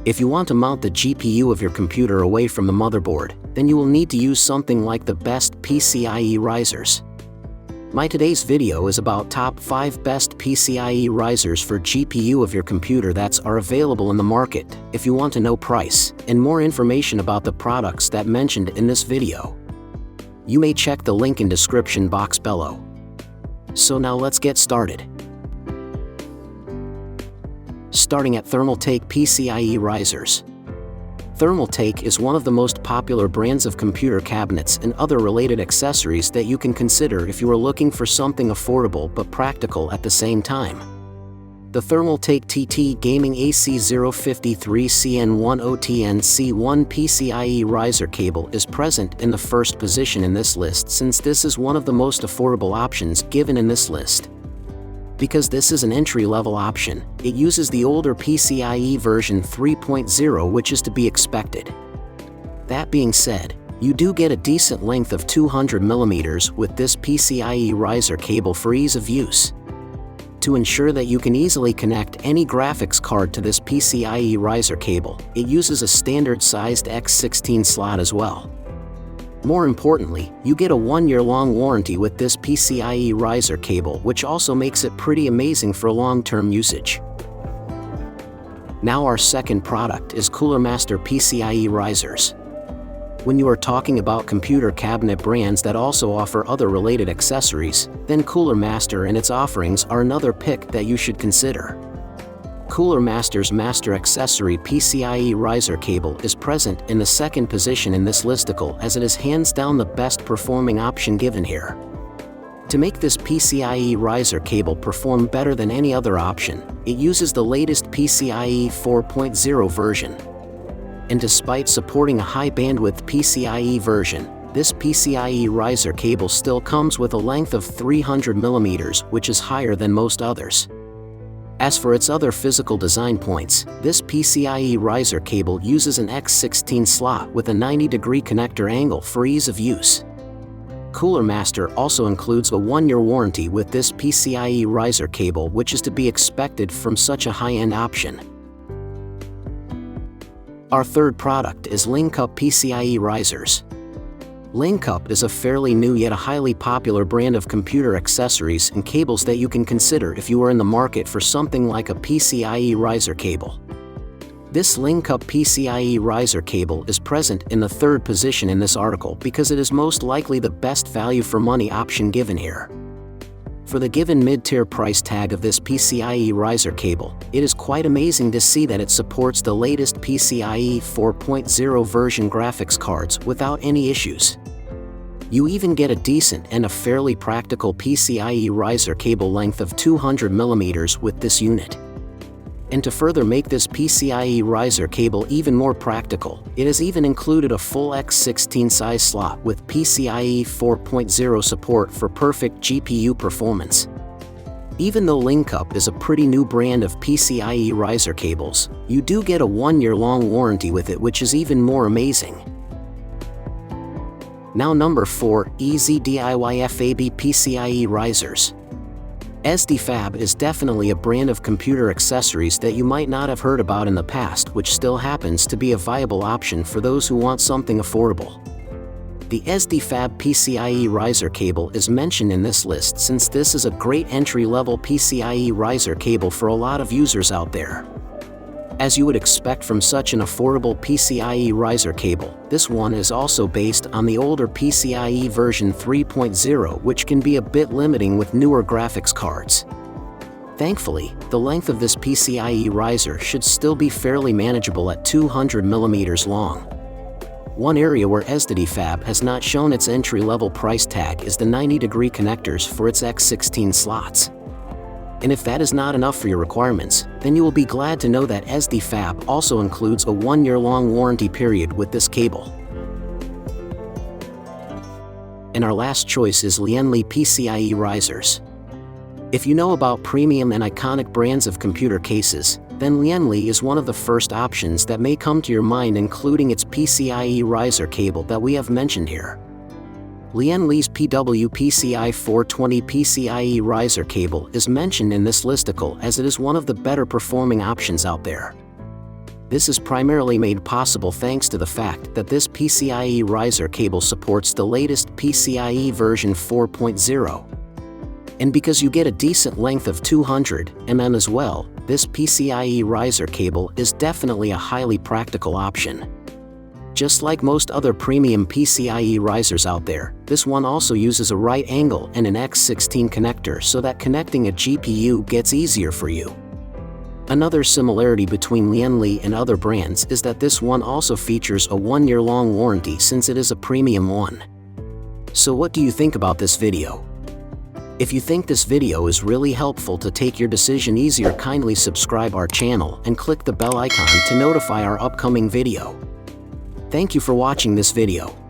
If you want to mount the GPU of your computer away from the motherboard, then you will need to use something like the best PCIe risers. My today's video is about top 5 best PCIe risers for GPU of your computer that are available in the market. If you want to know price and more information about the products that mentioned in this video, you may check the link in description box below. So now let's get started. Starting at Thermaltake PCIe risers. Thermaltake is one of the most popular brands of computer cabinets and other related accessories that you can consider if you are looking for something affordable but practical at the same time. The Thermaltake TT Gaming AC053CN10TNC1 PCIe riser cable is present in the first position in this list, since this is one of the most affordable options given in this list. Because this is an entry-level option, it uses the older PCIe version 3.0, which is to be expected. That being said, you do get a decent length of 200mm with this PCIe riser cable for ease of use. To ensure that you can easily connect any graphics card to this PCIe riser cable, it uses a standard-sized X16 slot as well. More importantly, you get a 1-year-long warranty with this PCIe riser cable, which also makes it pretty amazing for long-term usage. Now our second product is Cooler Master PCIe risers. When you are talking about computer cabinet brands that also offer other related accessories, then Cooler Master and its offerings are another pick that you should consider. Cooler Master's Master Accessory PCIe riser cable is present in the second position in this listicle, as it is hands down the best performing option given here. To make this PCIe riser cable perform better than any other option, it uses the latest PCIe 4.0 version. And despite supporting a high bandwidth PCIe version, this PCIe riser cable still comes with a length of 300mm, which is higher than most others. As for its other physical design points, this PCIe riser cable uses an X16 slot with a 90-degree connector angle for ease of use. Cooler Master also includes a 1-year warranty with this PCIe riser cable, which is to be expected from such a high-end option. Our third product is Linkup PCIe risers. Linkup is a fairly new yet a highly popular brand of computer accessories and cables that you can consider if you are in the market for something like a PCIe riser cable. This Linkup PCIe riser cable is present in the third position in this article because it is most likely the best value for money option given here. For the given mid-tier price tag of this PCIe riser cable, it is quite amazing to see that it supports the latest PCIe 4.0 version graphics cards without any issues. You even get a decent and a fairly practical PCIe riser cable length of 200mm with this unit. And to further make this PCIe riser cable even more practical, it has even included a full X16 size slot with PCIe 4.0 support for perfect GPU performance. Even though Linkup is a pretty new brand of PCIe riser cables, you do get a 1-year-long warranty with it, which is even more amazing. Now number 4, EZDIYFAB PCIe risers. EZDIFAB is definitely a brand of computer accessories that you might not have heard about in the past, which still happens to be a viable option for those who want something affordable. The EZDIFAB PCIe riser cable is mentioned in this list since this is a great entry-level PCIe riser cable for a lot of users out there. As you would expect from such an affordable PCIe riser cable, this one is also based on the older PCIe version 3.0, which can be a bit limiting with newer graphics cards. Thankfully, the length of this PCIe riser should still be fairly manageable at 200mm long. One area where EZDIFAB has not shown its entry-level price tag is the 90-degree connectors for its X16 slots. And if that is not enough for your requirements, then you will be glad to know that EZDIFAB also includes a 1-year-long warranty period with this cable. And our last choice is Lian Li PCIe risers. If you know about premium and iconic brands of computer cases, then Lian Li is one of the first options that may come to your mind, including its PCIe riser cable that we have mentioned here. Lian Li's PCIe 420 PCIe riser cable is mentioned in this listicle as it is one of the better performing options out there. This is primarily made possible thanks to the fact that this PCIe riser cable supports the latest PCIe version 4.0. And because you get a decent length of 200 mm as well, this PCIe riser cable is definitely a highly practical option. Just like most other premium PCIe risers out there, this one also uses a right angle and an X16 connector so that connecting a GPU gets easier for you. Another similarity between Lian Li and other brands is that this one also features a 1-year-long warranty since it is a premium one. So what do you think about this video? If you think this video is really helpful to take your decision easier, kindly subscribe our channel and click the bell icon to notify our upcoming video. Thank you for watching this video.